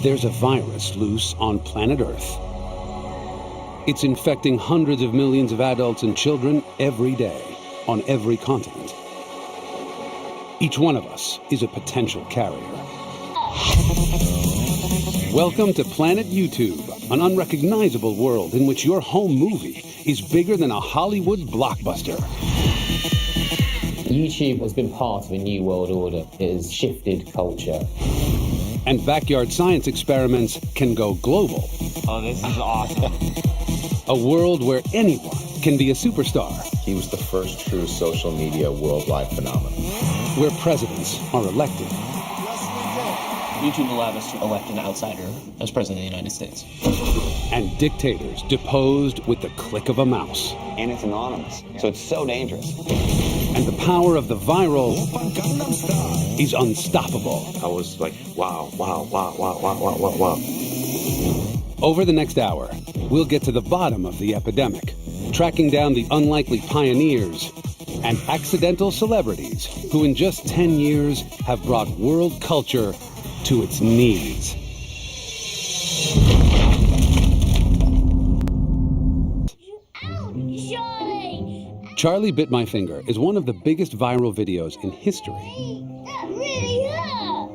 There's a virus loose on planet Earth. It's infecting hundreds of millions of adults and children every day on every continent. Each one of us is a potential carrier. Welcome to Planet YouTube, an unrecognizable world in which your home movie is bigger than a Hollywood blockbuster. YouTube has been part of a new world order. It has shifted culture. And backyard science experiments can go global. Oh, this is awesome. A world where anyone can be a superstar. He was the first true social media worldwide phenomenon. Where presidents are elected. YouTube allowed us to elect an outsider as president of the United States. And dictators deposed with the click of a mouse. And it's anonymous, so it's so dangerous. And the power of the viral is unstoppable. I was like, wow, wow, wow, wow, wow, wow, wow, wow. Over the next hour, we'll get to the bottom of the epidemic, tracking down the unlikely pioneers and accidental celebrities who in just 10 years have brought world culture to its knees. Charlie Bit My Finger is one of the biggest viral videos in history. That really hurt.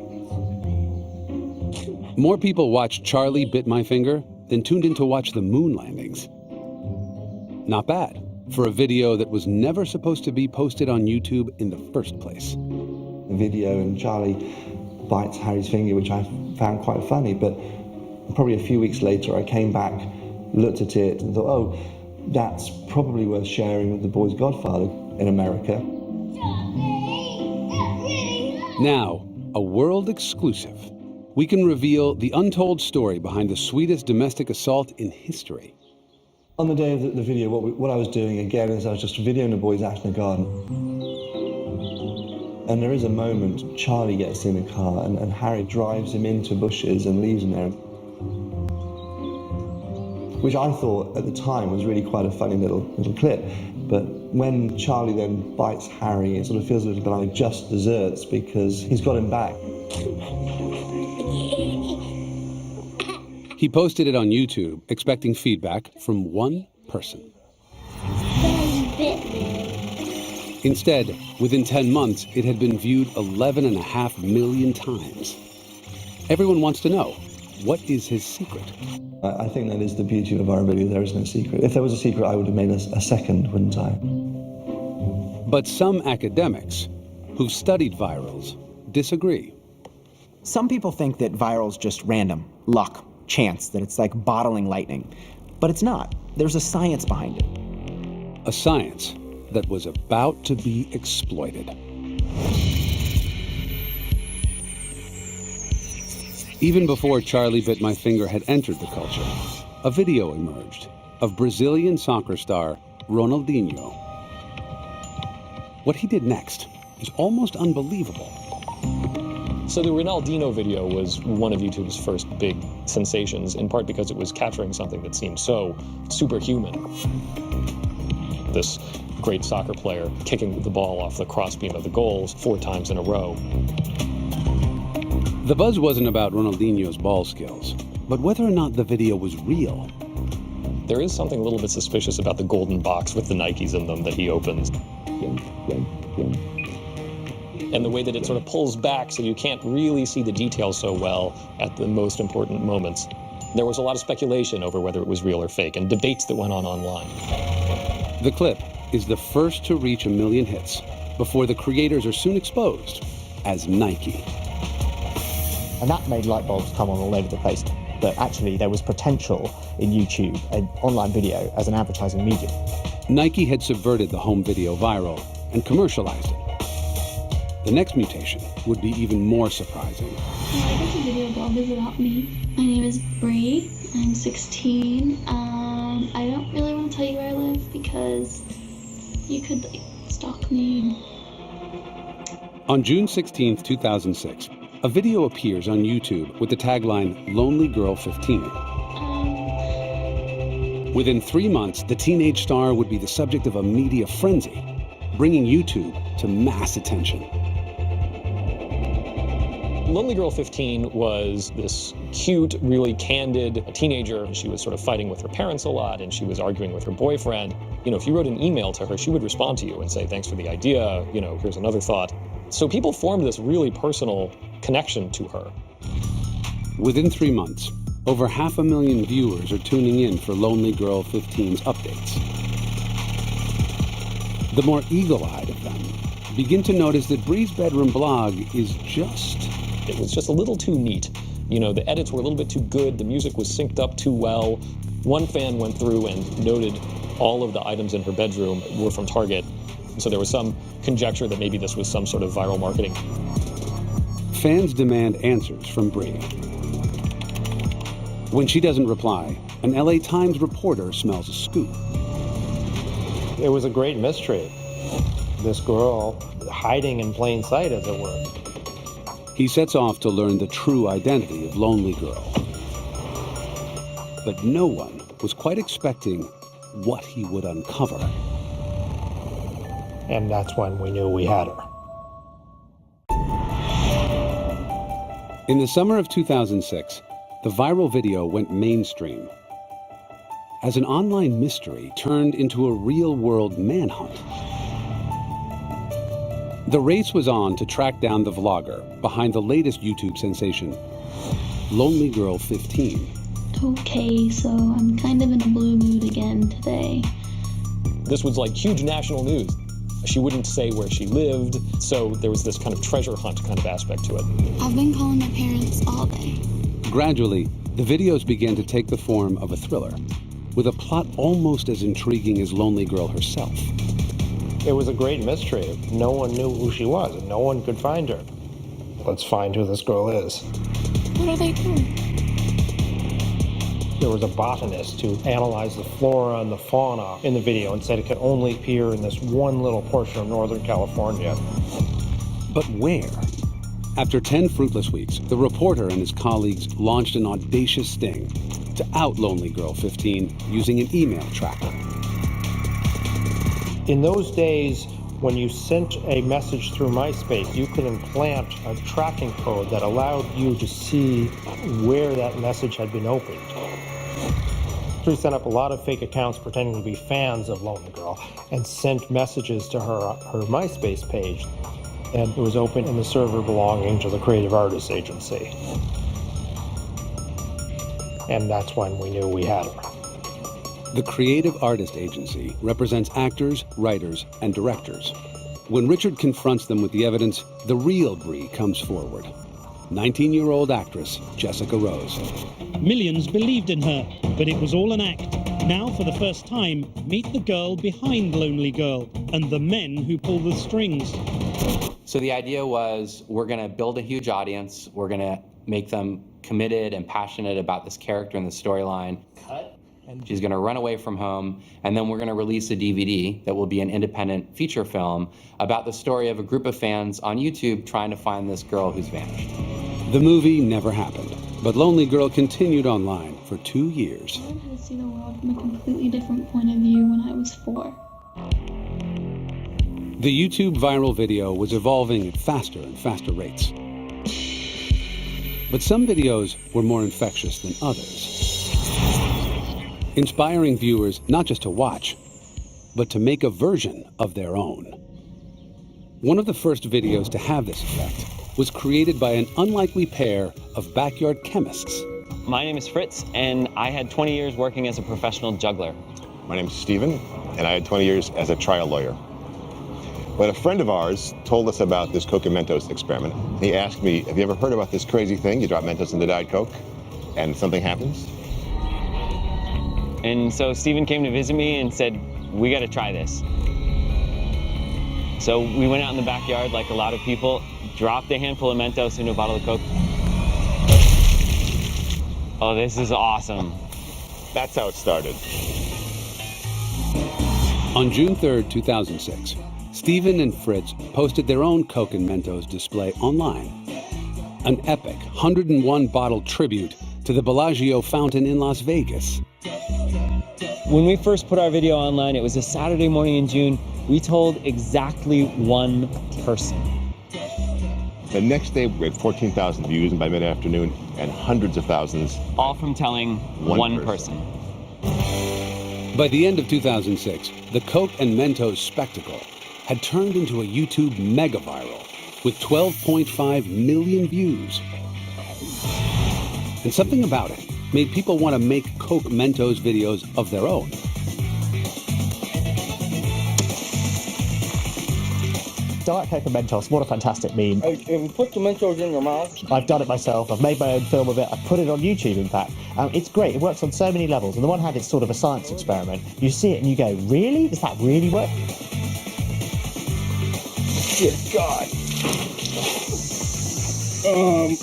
More people watched Charlie Bit My Finger than tuned in to watch the moon landings. Not bad for a video that was never supposed to be posted on YouTube in the first place. The video and Charlie bites Harry's finger, which I found quite funny, but probably a few weeks later I came back, looked at it and thought, oh, that's probably worth sharing with the boy's godfather in America. Now, a world exclusive. We can reveal the untold story behind the sweetest domestic assault in history. On the day of the video, what I was doing again is I was just videoing the boys out in the garden. And there is a moment, Charlie gets in the car and Harry drives him into bushes and leaves him there. Which I thought at the time was really quite a funny little clip. But when Charlie then bites Harry, it sort of feels a little bit like just desserts because he's got him back. He posted it on YouTube, expecting feedback from one person. Instead, within 10 months, it had been viewed 11.5 million times. Everyone wants to know, what is his secret? I think that is the beauty of our video. There is no secret. If there was a secret, I would have made a second, wouldn't I? But some academics who've studied virals disagree. Some people think that viral's just random, luck, chance, that it's like bottling lightning. But it's not. There's a science behind it. A science that was about to be exploited. Even before Charlie Bit My Finger had entered the culture, a video emerged of Brazilian soccer star Ronaldinho. What he did next is almost unbelievable. So the Ronaldinho video was one of YouTube's first big sensations, in part because it was capturing something that seemed so superhuman. This great soccer player kicking the ball off the crossbeam of the goals 4 times in a row. The buzz wasn't about Ronaldinho's ball skills, but whether or not the video was real. There is something a little bit suspicious about the golden box with the Nikes in them that he opens. And the way that it sort of pulls back so you can't really see the details so well at the most important moments. There was a lot of speculation over whether it was real or fake, and debates that went on online. The clip is the first to reach 1 million hits before the creators are soon exposed as Nike. And that made light bulbs come on all over the place. That actually there was potential in YouTube, an online video, as an advertising medium. Nike had subverted the home video viral and commercialized it. The next mutation would be even more surprising. I guess a video blog is about me. My name is Bree. I'm 16. I don't really want to tell you where I live because you could stalk me. On June 16th, 2006, a video appears on YouTube with the tagline, Lonely Girl 15. Within 3 months, the teenage star would be the subject of a media frenzy, bringing YouTube to mass attention. Lonely Girl 15 was this cute, really candid teenager. She was sort of fighting with her parents a lot, and she was arguing with her boyfriend. You know, if you wrote an email to her, she would respond to you and say, thanks for the idea, you know, here's another thought. So people formed this really personal connection to her. Within 3 months, over 500,000 viewers are tuning in for Lonely Girl 15's updates. The more eagle-eyed of them begin to notice that Bree's bedroom blog is It was just a little too neat. You know, the edits were a little bit too good, the music was synced up too well. One fan went through and noted all of the items in her bedroom were from Target. So there was some conjecture that maybe this was some sort of viral marketing. Fans demand answers from Bree. When she doesn't reply, an LA Times reporter smells a scoop. It was a great mystery. This girl hiding in plain sight, as it were. He sets off to learn the true identity of Lonely Girl. But no one was quite expecting what he would uncover. And that's when we knew we had her. In the summer of 2006, the viral video went mainstream as an online mystery turned into a real-world manhunt. The race was on to track down the vlogger behind the latest YouTube sensation, Lonely Girl 15. Okay, so I'm kind of in a blue mood again today. This was like huge national news. She wouldn't say where she lived, so there was this kind of treasure hunt kind of aspect to it. I've been calling my parents all day. Gradually, the videos began to take the form of a thriller, with a plot almost as intriguing as Lonely Girl herself. It was a great mystery. No one knew who she was, and no one could find her. Let's find who this girl is. What are they doing? There was a botanist who analyzed the flora and the fauna in the video and said it could only appear in this one little portion of Northern California. But where? After 10 fruitless weeks, the reporter and his colleagues launched an audacious sting to out Lonely Girl 15 using an email tracker. In those days, when you sent a message through MySpace, you could implant a tracking code that allowed you to see where that message had been opened. We set up a lot of fake accounts pretending to be fans of Lonely Girl and sent messages to her MySpace page. And it was open in the server belonging to the Creative Artists Agency. And that's when we knew we had her. The Creative Artist Agency represents actors, writers, and directors. When Richard confronts them with the evidence, the real Bree comes forward. 19-year-old actress Jessica Rose. Millions believed in her, but it was all an act. Now, for the first time, meet the girl behind Lonely Girl and the men who pull the strings. So the idea was, we're going to build a huge audience. We're going to make them committed and passionate about this character and the storyline. She's going to run away from home, and then we're going to release a DVD that will be an independent feature film about the story of a group of fans on YouTube trying to find this girl who's vanished. The movie never happened, but Lonely Girl continued online for 2 years. I learned how to see the world from a completely different point of view when I was 4. The YouTube viral video was evolving at faster and faster rates. But some videos were more infectious than others, inspiring viewers not just to watch, but to make a version of their own. One of the first videos to have this effect was created by an unlikely pair of backyard chemists. My name is Fritz, and I had 20 years working as a professional juggler. My name is Steven, and I had 20 years as a trial lawyer. When a friend of ours told us about this Coke and Mentos experiment, he asked me, have you ever heard about this crazy thing? You drop Mentos into Diet Coke, and something happens? And so Steven came to visit me and said, we got to try this. So we went out in the backyard like a lot of people, dropped a handful of Mentos into a bottle of Coke. Oh, this is awesome. That's how it started. On June 3rd, 2006, Steven and Fritz posted their own Coke and Mentos display online. An epic 101-bottle tribute to the Bellagio fountain in Las Vegas. When we first put our video online, it was a Saturday morning in June. We told exactly one person. The next day, we had 14,000 views, and by mid-afternoon, and hundreds of thousands. All from telling one person. By the end of 2006, the Coke and Mentos spectacle had turned into a YouTube mega viral with 12.5 million views. And something about it made people want to make Coke Mentos videos of their own. Diet Coke and Mentos, what a fantastic meme. Have you put the Mentos in your mouth? I've done it myself. I've made my own film of it. I've put it on YouTube, in fact. It's great. It works on so many levels. On the one hand, it's sort of a science experiment. You see it and you go, really? Does that really work? Dear God.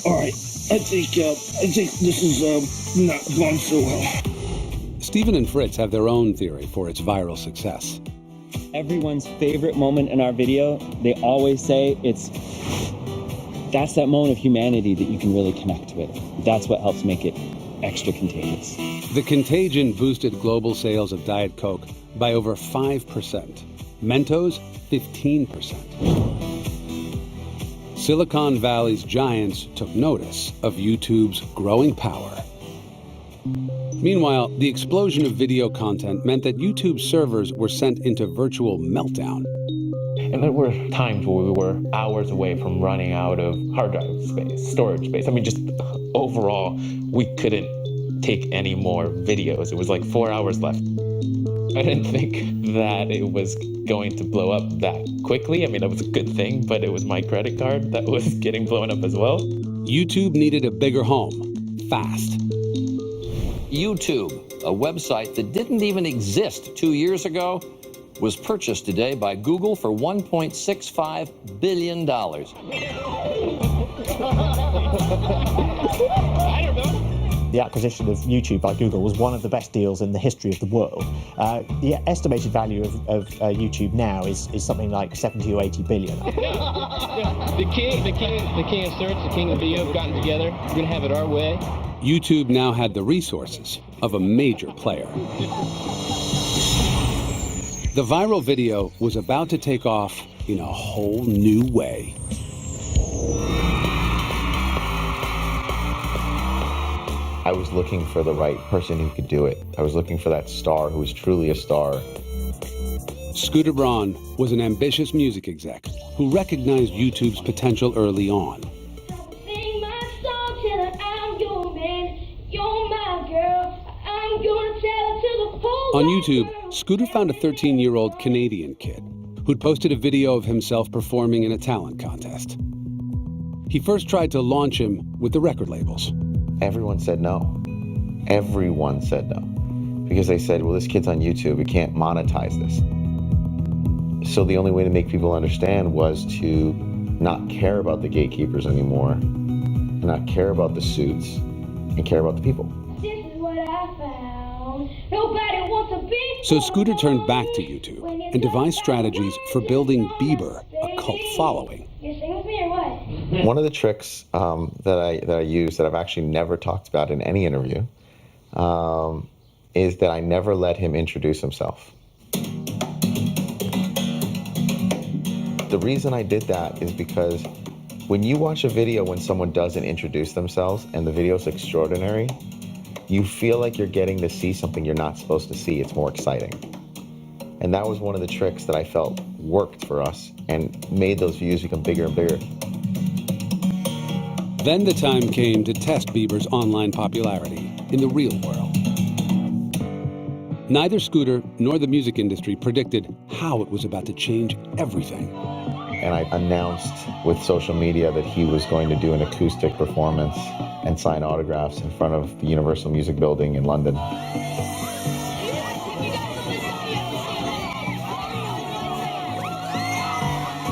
All right. I think this is not going so well. Stephen and Fritz have their own theory for its viral success. Everyone's favorite moment in our video, they always say that's that moment of humanity that you can really connect with. That's what helps make it extra contagious. The contagion boosted global sales of Diet Coke by over 5%. Mentos, 15%. Silicon Valley's giants took notice of YouTube's growing power. Meanwhile, the explosion of video content meant that YouTube servers were sent into virtual meltdown. And there were times where we were hours away from running out of hard drive space, storage space. I mean, just overall, we couldn't take any more videos. It was like 4 hours left. I didn't think that it was going to blow up that quickly. I mean, that was a good thing, but it was my credit card that was getting blown up as well. YouTube needed a bigger home, fast. YouTube, a website that didn't even exist 2 years ago, was purchased today by Google for $1.65 billion. The acquisition of YouTube by Google was one of the best deals in the history of the world. The estimated value of YouTube now is something like 70 or 80 billion. The king of search, the king of video have gotten together. We're going to have it our way. YouTube now had the resources of a major player. The viral video was about to take off in a whole new way. I was looking for the right person who could do it. I was looking for that star who was truly a star. Scooter Braun was an ambitious music exec who recognized YouTube's potential early on. On YouTube, Scooter found a 13-year-old Canadian kid who'd posted a video of himself performing in a talent contest. He first tried to launch him with the record labels. Everyone said no. Everyone said no. Because they said, well, this kid's on YouTube, we can't monetize this. So the only way to make people understand was to not care about the gatekeepers anymore, and not care about the suits, and care about the people. This is what I found. Nobody wants to be. So Scooter turned back to YouTube and devised strategies for building Bieber a cult following. You're singing with me or what? One of the tricks that I use that I've actually never talked about in any interview is that I never let him introduce himself. The reason I did that is because when you watch a video when someone doesn't introduce themselves and the video's extraordinary, you feel like you're getting to see something you're not supposed to see. It's more exciting. And that was one of the tricks that I felt worked for us and made those views become bigger and bigger. Then the time came to test Bieber's online popularity in the real world. Neither Scooter nor the music industry predicted how it was about to change everything. And I announced with social media that he was going to do an acoustic performance and sign autographs in front of the Universal Music Building in London.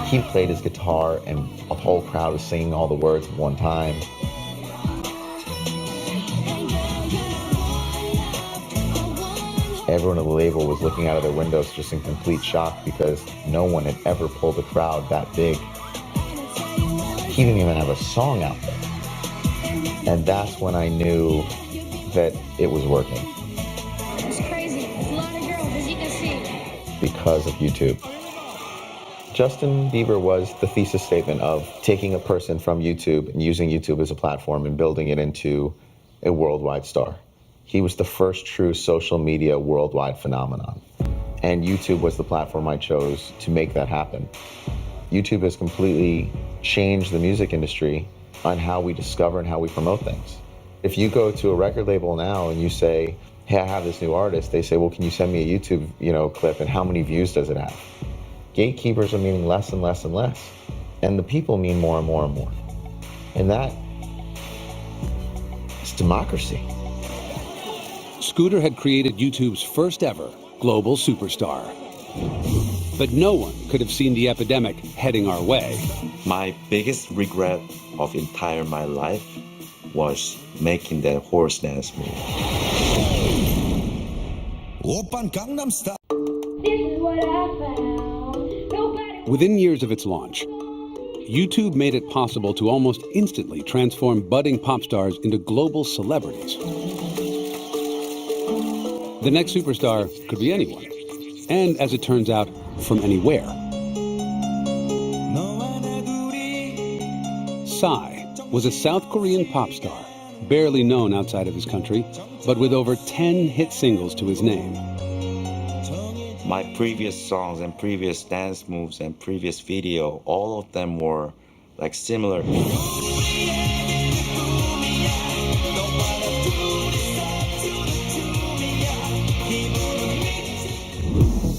He played his guitar and a whole crowd was singing all the words at one time. Everyone at the label was looking out of their windows just in complete shock because no one had ever pulled a crowd that big. He didn't even have a song out there. And that's when I knew that it was working. It's crazy. It's a lot of girls, as you can see. Because of YouTube. Justin Bieber was the thesis statement of taking a person from YouTube and using YouTube as a platform and building it into a worldwide star. He was the first true social media worldwide phenomenon. And YouTube was the platform I chose to make that happen. YouTube has completely changed the music industry on how we discover and how we promote things. If you go to a record label now and you say, hey, I have this new artist, they say, well, can you send me a YouTube, clip, and how many views does it have? Gatekeepers are meaning less and less and less. And the people mean more and more and more. And that is democracy. Scooter had created YouTube's first ever global superstar. But no one could have seen the epidemic heading our way. My biggest regret of entire my life was making that horse dance move. Oppan Gangnam Style. This is what I found. Within years of its launch, YouTube made it possible to almost instantly transform budding pop stars into global celebrities. The next superstar could be anyone, and as it turns out, from anywhere. Psy was a South Korean pop star, barely known outside of his country, but with over 10 hit singles to his name. My previous songs and previous dance moves and previous video, all of them were like similar.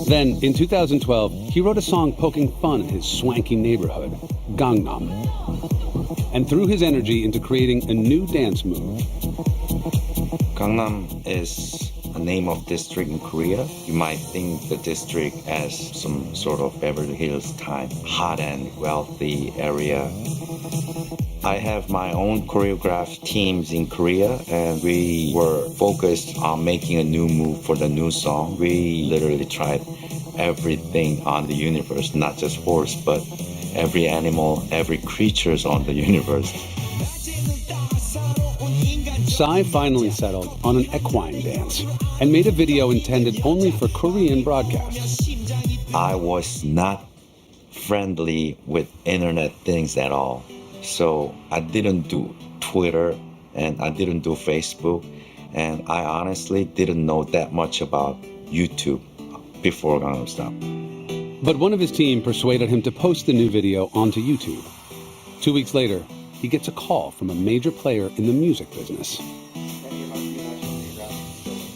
Then, in 2012, he wrote a song poking fun at his swanky neighborhood, Gangnam, and threw his energy into creating a new dance move. Gangnam is a name of district in Korea. You might think the district as some sort of Beverly Hills type, hot and wealthy area. I have my own choreographed teams in Korea, and we were focused on making a new move for the new song. We literally tried everything on the universe, not just horse, but every animal, every creatures on the universe. Psy finally settled on an equine dance and made a video intended only for Korean broadcasts. I was not friendly with internet things at all. So I didn't do Twitter and I didn't do Facebook, and I honestly didn't know that much about YouTube before Gangnam Style. But one of his team persuaded him to post the new video onto YouTube. 2 weeks later, he gets a call from a major player in the music business.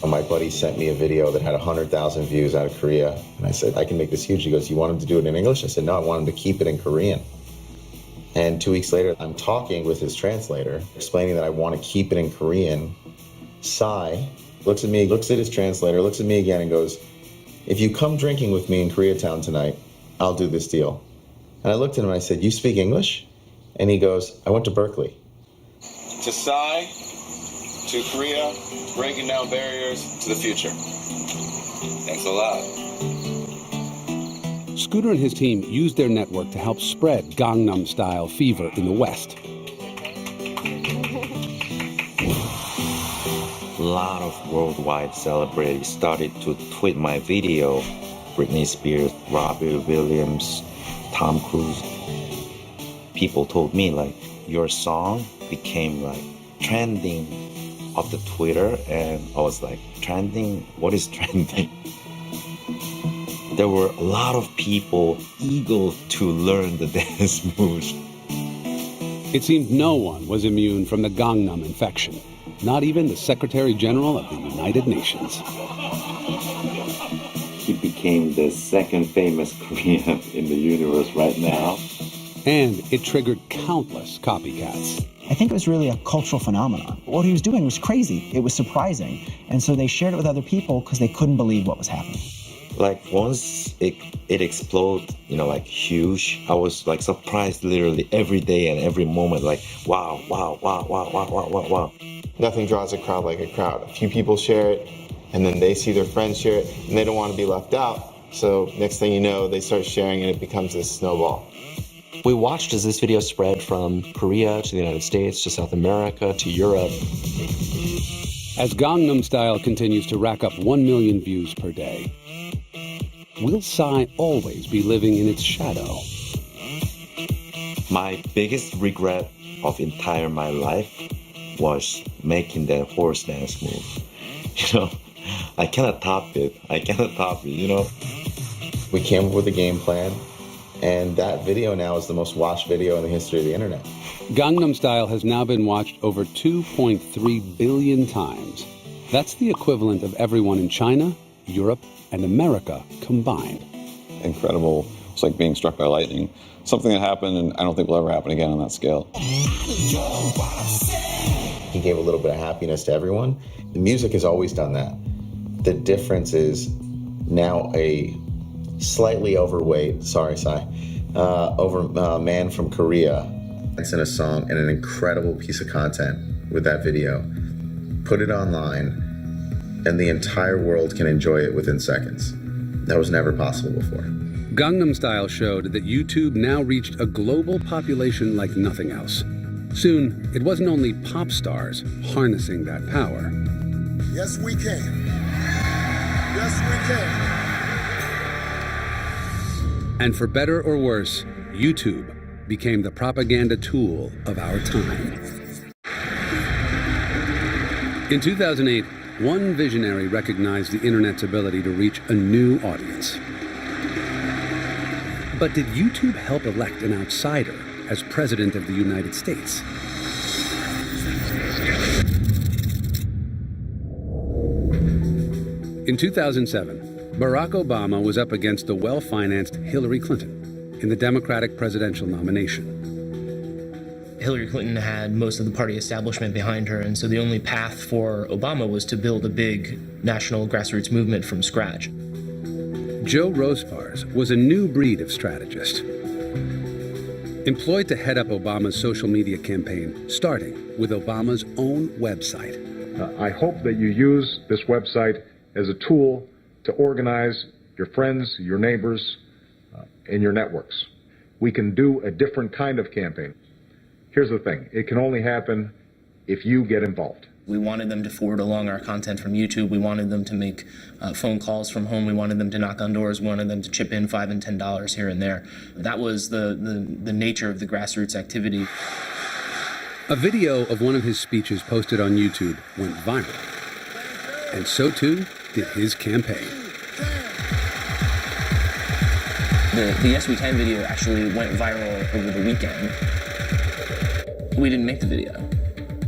My buddy sent me a video that had 100,000 views out of Korea, and I said, I can make this huge. He goes, you want him to do it in English? I said, no, I want him to keep it in Korean. And 2 weeks later, I'm talking with his translator, explaining that I want to keep it in Korean. Psy looks at me, looks at his translator, looks at me again and goes, if you come drinking with me in Koreatown tonight, I'll do this deal. And I looked at him and I said, you speak English? And he goes, I went to Berkeley. To Psy, to Korea, breaking down barriers to the future. Thanks a lot. Scooter and his team used their network to help spread Gangnam Style fever in the West. A lot of worldwide celebrities started to tweet my video. Britney Spears, Robbie Williams, Tom Cruise. People told me, like, your song became like trending of the Twitter, and I was like, trending? What is trending? There were a lot of people eager to learn the dance moves. It seemed no one was immune from the Gangnam infection, not even the Secretary General of the United Nations. He became the second famous Korean in the universe right now. And it triggered countless copycats. I think it was really a cultural phenomenon. What he was doing was crazy. It was surprising. And so they shared it with other people because they couldn't believe what was happening. Like once it exploded, like huge, I was like surprised literally every day and every moment, like, wow, wow, wow, wow, wow, wow, wow, wow. Nothing draws a crowd like a crowd. A few people share it, and then they see their friends share it, and they don't want to be left out. So next thing you know, they start sharing and it becomes this snowball. We watched as this video spread from Korea to the United States, to South America, to Europe. As Gangnam Style continues to rack up 1 million views per day, will Psy always be living in its shadow? My biggest regret of entire my life was making that horse dance move. You know, I cannot top it. You know. We came up with a game plan, and that video now is the most watched video in the history of the internet. Gangnam Style has now been watched over 2.3 billion times. That's the equivalent of everyone in China, Europe, and America combined. Incredible. It's like being struck by lightning. Something that happened, and I don't think will ever happen again on that scale. He gave a little bit of happiness to everyone. The music has always done that. The difference is now a slightly overweight, sorry, Psy, man from Korea. It's in a song and an incredible piece of content with that video. Put it online, and the entire world can enjoy it within seconds. That was never possible before. Gangnam Style showed that YouTube now reached a global population like nothing else. Soon, it wasn't only pop stars harnessing that power. Yes, we can. Yes, we can. And for better or worse, YouTube became the propaganda tool of our time. In 2008, one visionary recognized the internet's ability to reach a new audience. But did YouTube help elect an outsider as President of the United States? In 2007, Barack Obama was up against the well-financed Hillary Clinton in the Democratic presidential nomination. Hillary Clinton had most of the party establishment behind her, and so the only path for Obama was to build a big national grassroots movement from scratch. Joe Rospars was a new breed of strategist, employed to head up Obama's social media campaign, starting with Obama's own website. I hope that you use this website as a tool to organize your friends, your neighbors, and your networks. We can do a different kind of campaign. Here's the thing, it can only happen if you get involved. We wanted them to forward along our content from YouTube. We wanted them to make phone calls from home. We wanted them to knock on doors. We wanted them to chip in $5 and $10 here and there. That was the nature of the grassroots activity. A video of one of his speeches posted on YouTube went viral. And so too did his campaign. The Yes We Can video actually went viral over the weekend. We didn't make the video.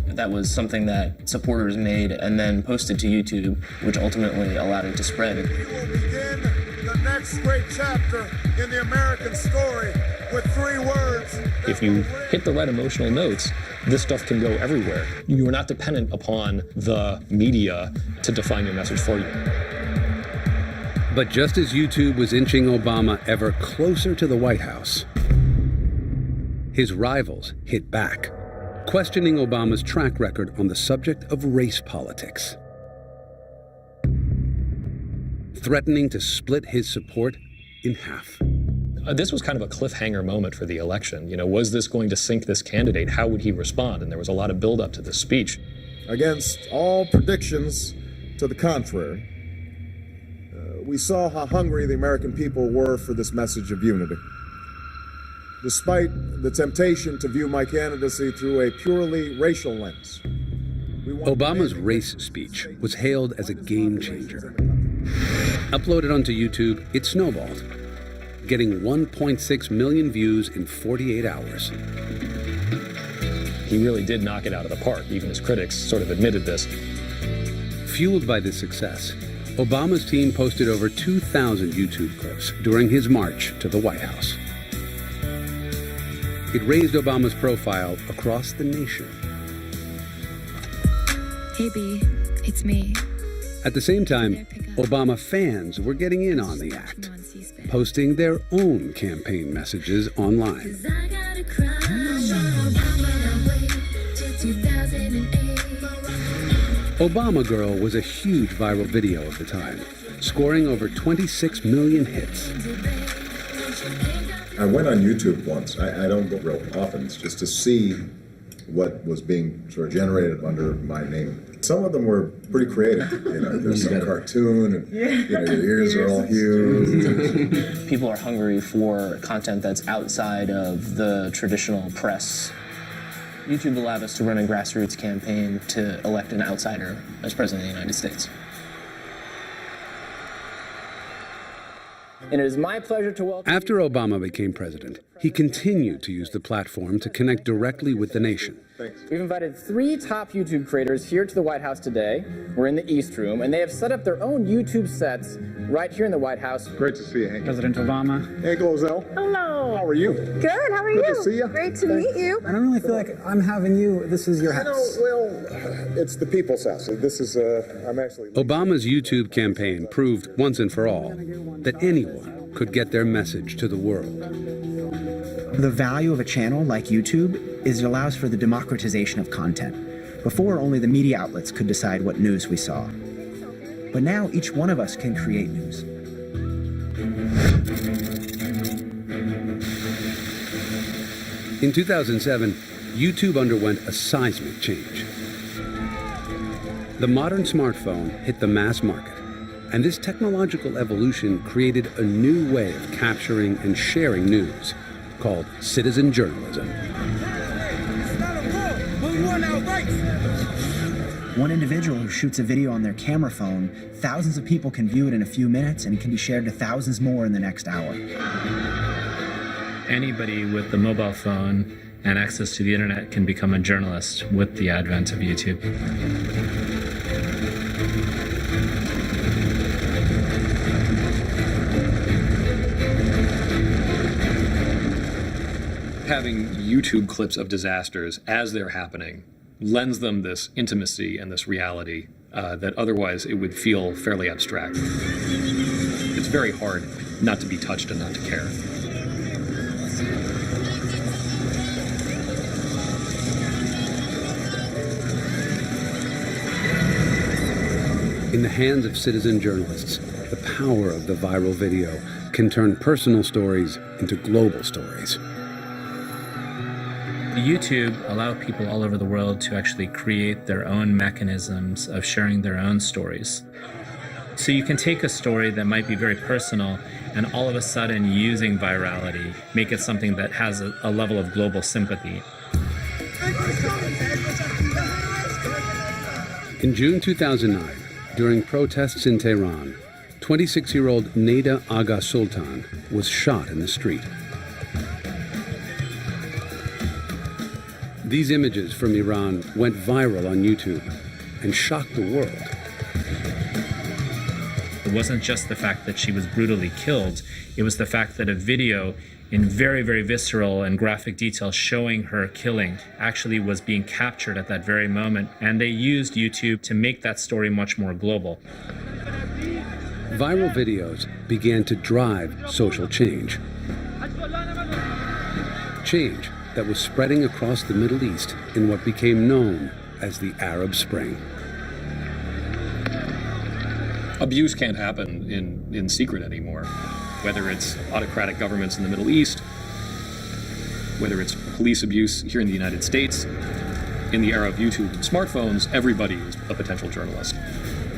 That was something that supporters made and then posted to YouTube, which ultimately allowed it to spread. We will begin the next great chapter in the American story with 3 words. If you hit the right emotional notes, this stuff can go everywhere. You are not dependent upon the media to define your message for you. But just as YouTube was inching Obama ever closer to the White House, his rivals hit back, questioning Obama's track record on the subject of race politics, threatening to split his support in half. This was kind of a cliffhanger moment for the election. You know, was this going to sink this candidate? How would he respond? And there was a lot of buildup to this speech. Against all predictions to the contrary, we saw how hungry the American people were for this message of unity. Despite the temptation to view my candidacy through a purely racial lens. Obama's race speech was hailed as a game changer. Uploaded onto YouTube, it snowballed, getting 1.6 million views in 48 hours. He really did knock it out of the park. Even his critics sort of admitted this. Fueled by this success, Obama's team posted over 2,000 YouTube clips during his march to the White House. It raised Obama's profile across the nation. Hey B, it's me. At the same time, Obama fans were getting in on the act, posting their own campaign messages online. Obama Girl was a huge viral video of the time, scoring over 26 million hits. I went on YouTube once. I don't go real often, just to see what was being sort of generated under my name. Some of them were pretty creative. There's some cartoon, and your ears are all huge. People are hungry for content that's outside of the traditional press. YouTube allowed us to run a grassroots campaign to elect an outsider as president of the United States. And it is my pleasure to welcome... After Obama became president, he continued to use the platform to connect directly with the nation. We've invited 3 top YouTube creators here to the White House today. We're in the East Room, and they have set up their own YouTube sets right here in the White House. Great to see you, Hank. President Obama. Hank Lozelle. Hello. How are you? Good, how are you? Good to see you. Great to meet you. I don't really feel like I'm having you. This is your house. It's the people's house. This is, I'm actually... Obama's YouTube campaign proved once and for all that anyone could get their message to the world. The value of a channel like YouTube is it allows for the democratization of content. Before, only the media outlets could decide what news we saw. But now each one of us can create news. In 2007, YouTube underwent a seismic change. The modern smartphone hit the mass market, and this technological evolution created a new way of capturing and sharing news, called citizen journalism. One individual who shoots a video on their camera phone, thousands of people can view it in a few minutes, and it can be shared to thousands more in the next hour. Anybody with a mobile phone and access to the internet can become a journalist with the advent of YouTube. Having YouTube clips of disasters as they're happening lends them this intimacy and this reality that otherwise it would feel fairly abstract. It's very hard not to be touched and not to care. In the hands of citizen journalists, the power of the viral video can turn personal stories into global stories. YouTube allowed people all over the world to actually create their own mechanisms of sharing their own stories. So you can take a story that might be very personal and all of a sudden, using virality, make it something that has a level of global sympathy. In June 2009, during protests in Tehran, 26-year-old Neda Aga Sultan was shot in the street. These images from Iran went viral on YouTube and shocked the world. It wasn't just the fact that she was brutally killed, it was the fact that a video in very, very visceral and graphic detail showing her killing actually was being captured at that very moment. And they used YouTube to make that story much more global. Viral videos began to drive social change. Change that was spreading across the Middle East in what became known as the Arab Spring. Abuse can't happen in secret anymore. Whether it's autocratic governments in the Middle East, whether it's police abuse here in the United States, in the era of YouTube and smartphones, everybody is a potential journalist.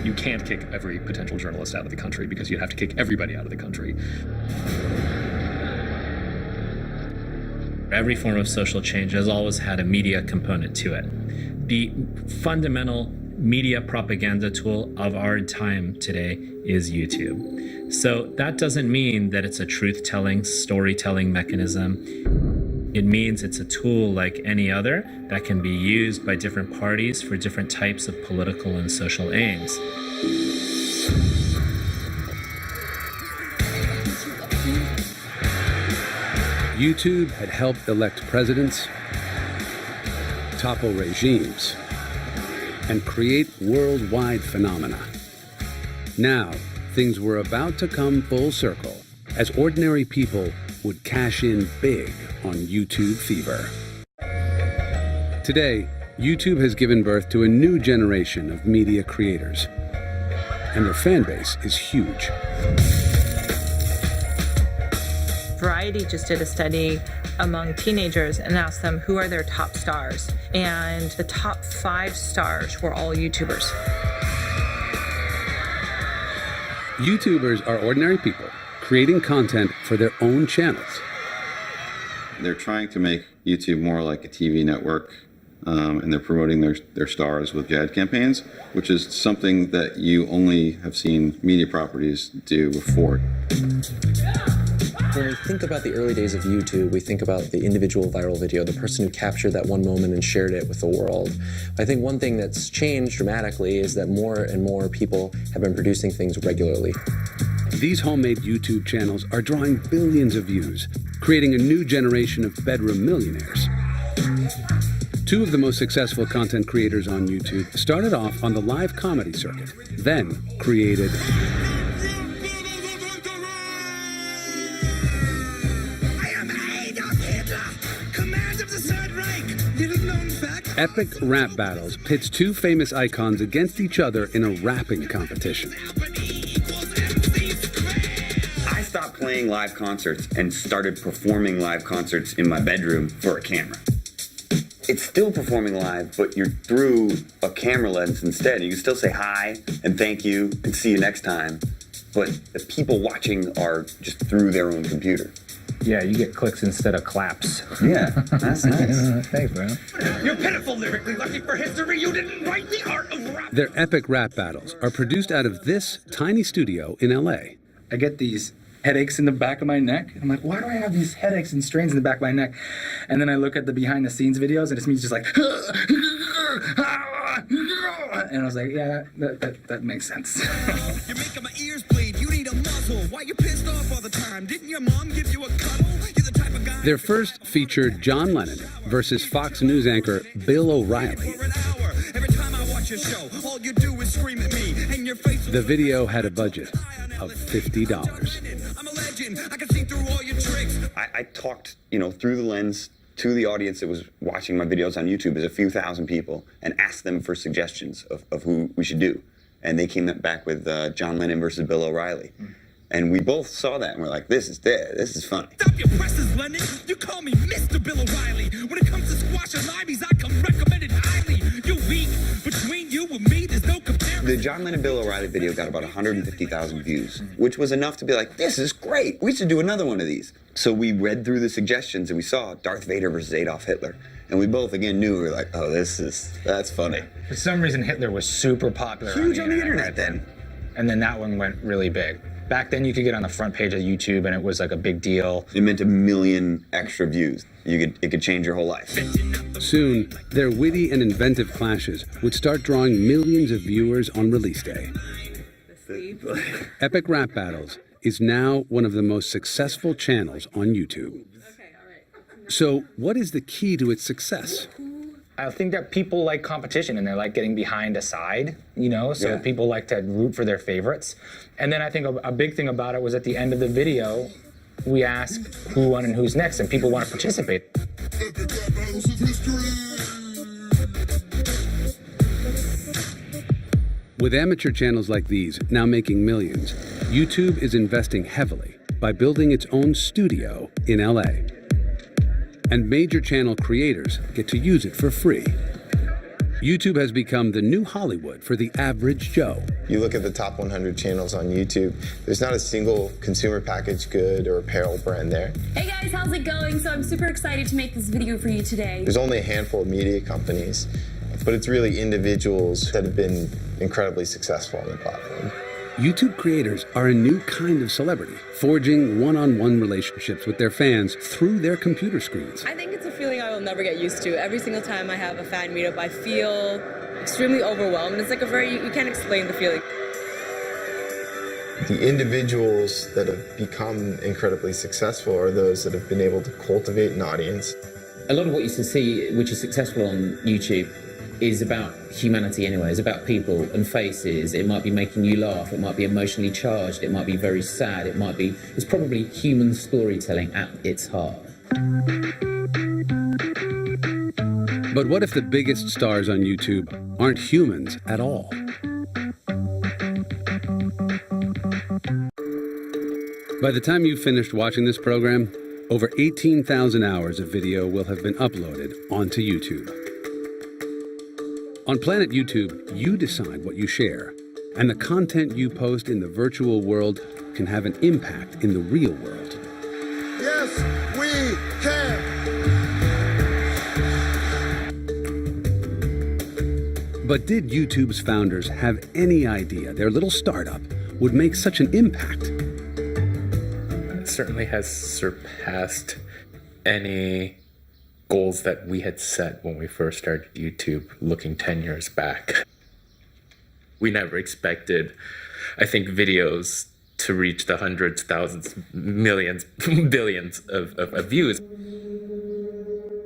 You can't kick every potential journalist out of the country because you'd have to kick everybody out of the country. Every form of social change has always had a media component to it. The fundamental media propaganda tool of our time today is YouTube. So that doesn't mean that it's a truth-telling, storytelling mechanism. It means it's a tool like any other that can be used by different parties for different types of political and social aims. YouTube had helped elect presidents, topple regimes, and create worldwide phenomena. Now, things were about to come full circle as ordinary people would cash in big on YouTube fever. Today, YouTube has given birth to a new generation of media creators, and their fan base is huge. Variety just did a study among teenagers and asked them who are their top stars. And the top 5 stars were all YouTubers. YouTubers are ordinary people creating content for their own channels. They're trying to make YouTube more like a TV network, and they're promoting their stars with ad campaigns, which is something that you only have seen media properties do before. When we think about the early days of YouTube, we think about the individual viral video, the person who captured that one moment and shared it with the world. I think one thing that's changed dramatically is that more and more people have been producing things regularly. These homemade YouTube channels are drawing billions of views, creating a new generation of bedroom millionaires. 2 of the most successful content creators on YouTube started off on the live comedy circuit, then created epic rap battles. Pits 2 famous icons against each other in a rapping competition. I stopped playing live concerts and started performing live concerts in my bedroom for a camera. It's still performing live, but you're through a camera lens instead. You can still say hi and thank you and see you next time, but the people watching are just through their own computer. Yeah, you get clicks instead of claps. Yeah, that's nice. Thanks, bro. You're pitiful lyrically lucky for history. You didn't write the art of rap. Their epic rap battles are produced out of this tiny studio in LA. I get these headaches in the back of my neck. I'm like, why do I have these headaches and strains in the back of my neck? And then I look at the behind the scenes videos and it's me just like, and I was like, yeah, that makes sense. You're making my ears bleed. You need a muzzle. Why you pissed off all the time? Didn't your mom give you a cuddle? You're the type of guy. Their first featured John Lennon versus Fox News anchor Bill O'Reilly. Every time I watch your show, all you do is scream at me, and your face. The video had a budget of $50. I'm a legend. I can see through all your tricks. I talked, through the lens to the audience that was watching my videos on YouTube as a few thousand people and asked them for suggestions of who we should do. And they came back with John Lennon versus Bill O'Reilly. And we both saw that and we're like, this is funny. Stop your presses, Lennon. You call me Mr. Bill O'Reilly. When it comes to squash and limeys, I come recommended highly. You're weak. Between you and me, there's no comparison. The John Lennon Bill O'Reilly video got about 150,000 views, which was enough to be like, this is great. We should do another one of these. So we read through the suggestions and we saw Darth Vader versus Adolf Hitler. And we both, again, knew, we were like, oh, that's funny. For some reason, Hitler was super popular. Huge on the internet then. And then that one went really big. Back then, you could get on the front page of YouTube, and it was like a big deal. It meant 1 million extra views. It could change your whole life. Soon, their witty and inventive clashes would start drawing millions of viewers on release day. Epic Rap Battles is now one of the most successful channels on YouTube. So, what is the key to its success? I think that people like competition and they like getting behind a side, so people like to root for their favorites. And then I think a big thing about it was at the end of the video, we asked who won and who's next, and people want to participate. With amateur channels like these now making millions, YouTube is investing heavily by building its own studio in LA. And major channel creators get to use it for free. YouTube has become the new Hollywood for the average Joe. You look at the top 100 channels on YouTube, there's not a single consumer packaged good or apparel brand there. Hey guys, how's it going? So I'm super excited to make this video for you today. There's only a handful of media companies, but it's really individuals that have been incredibly successful on the platform. YouTube creators are a new kind of celebrity, forging one-on-one relationships with their fans through their computer screens. I think it's a feeling I will never get used to. Every single time I have a fan meetup, I feel extremely overwhelmed. It's like you can't explain the feeling. The individuals that have become incredibly successful are those that have been able to cultivate an audience. A lot of what you see, which is successful on YouTube, is about humanity anyway. It's about people and faces. It might be making you laugh. It might be emotionally charged. It might be very sad. It's probably human storytelling at its heart. But what if the biggest stars on YouTube aren't humans at all? By the time you've finished watching this program, over 18,000 hours of video will have been uploaded onto YouTube. On Planet YouTube, you decide what you share, and the content you post in the virtual world can have an impact in the real world. Yes, we can. But did YouTube's founders have any idea their little startup would make such an impact? It certainly has surpassed any goals that we had set when we first started YouTube, looking 10 years back. We never expected, I think, videos to reach the hundreds, thousands, millions, billions of views.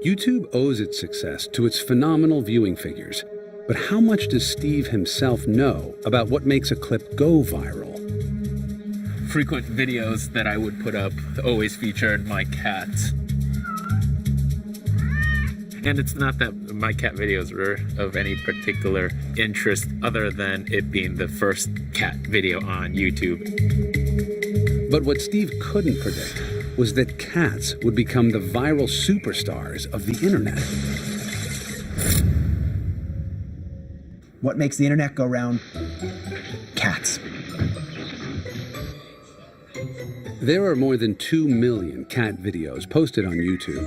YouTube owes its success to its phenomenal viewing figures. But how much does Steve himself know about what makes a clip go viral? Frequent videos that I would put up always featured my cats. And it's not that my cat videos were of any particular interest other than it being the first cat video on YouTube. But what Steve couldn't predict was that cats would become the viral superstars of the internet. What makes the internet go round? Cats. There are more than 2 million cat videos posted on YouTube.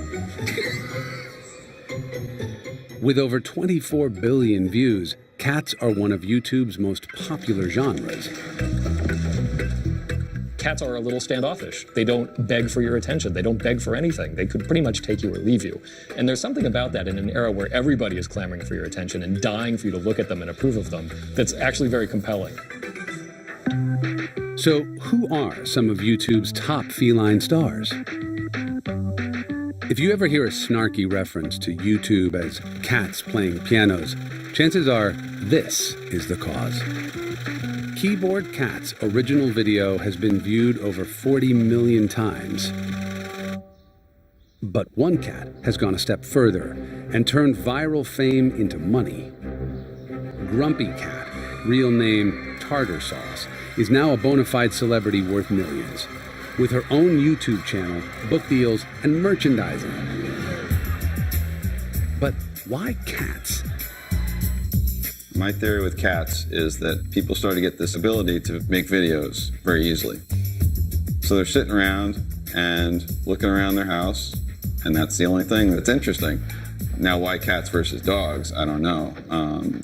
With over 24 billion views, cats are one of YouTube's most popular genres. Cats are a little standoffish. They don't beg for your attention. They don't beg for anything. They could pretty much take you or leave you. And there's something about that in an era where everybody is clamoring for your attention and dying for you to look at them and approve of them that's actually very compelling. So, who are some of YouTube's top feline stars? If you ever hear a snarky reference to YouTube as cats playing pianos, chances are this is the cause. Keyboard Cat's original video has been viewed over 40 million times. But one cat has gone a step further and turned viral fame into money. Grumpy Cat, real name Tartar Sauce, is now a bona fide celebrity worth millions, with her own YouTube channel, book deals, and merchandising. But why cats? My theory with cats is that people start to get this ability to make videos very easily. So they're sitting around and looking around their house, and that's the only thing that's interesting. Now, why cats versus dogs? I don't know.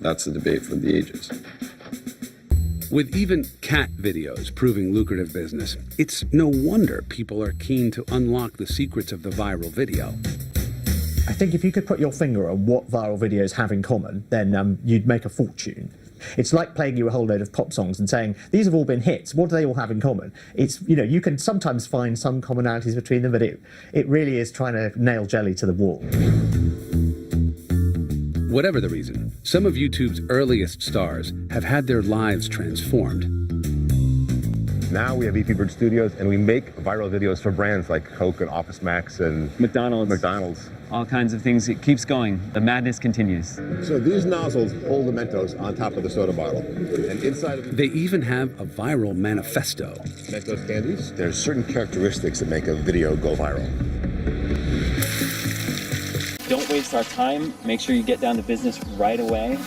That's a debate for the ages. With even cat videos proving lucrative business, it's no wonder people are keen to unlock the secrets of the viral video. I think if you could put your finger on what viral videos have in common, then you'd make a fortune. It's like playing you a whole load of pop songs and saying, these have all been hits, what do they all have in common? It's, you know, you can sometimes find some commonalities between them, but it really is trying to nail jelly to the wall. Whatever the reason, some of YouTube's earliest stars have had their lives transformed. Now we have EP Bird Studios, and we make viral videos for brands like Coke and Office Max and McDonald's. All kinds of things. It keeps going. The madness continues. So these nozzles hold the Mentos on top of the soda bottle. And inside of They even have a viral manifesto. Mentos candies, there's certain characteristics that make a video go viral. Don't waste our time. Make sure you get down to business right away.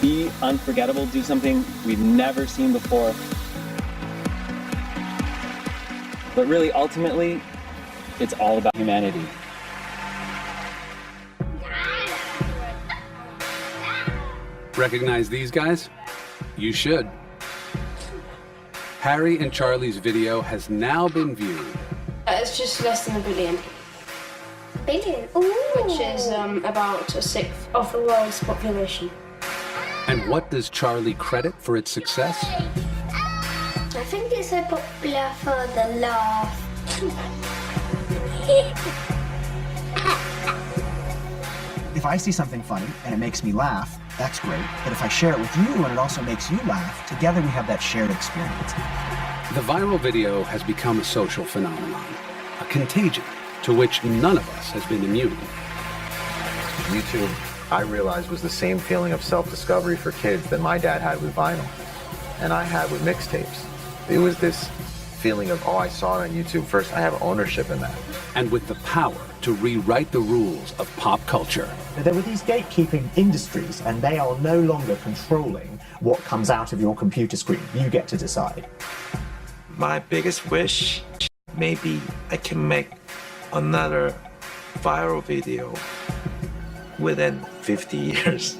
Be unforgettable. Do something we've never seen before. But really, ultimately, it's all about humanity. Recognize these guys? You should. Harry and Charlie's video has now been viewed. It's just less than 1 billion. Billion? Ooh. Which is about a sixth of the world's population. And what does Charlie credit for its success? I think it's so popular for the laugh. If I see something funny and it makes me laugh, that's great. But if I share it with you and it also makes you laugh, together we have that shared experience. The viral video has become a social phenomenon, a contagion to which none of us has been immune. YouTube, I realized, was the same feeling of self-discovery for kids that my dad had with vinyl and I had with mixtapes. It was this feeling of, oh, I saw it on YouTube first. I have ownership in that. And with the power to rewrite the rules of pop culture. There were these gatekeeping industries, and they are no longer controlling what comes out of your computer screen. You get to decide. My biggest wish, maybe I can make another viral video within 50 years.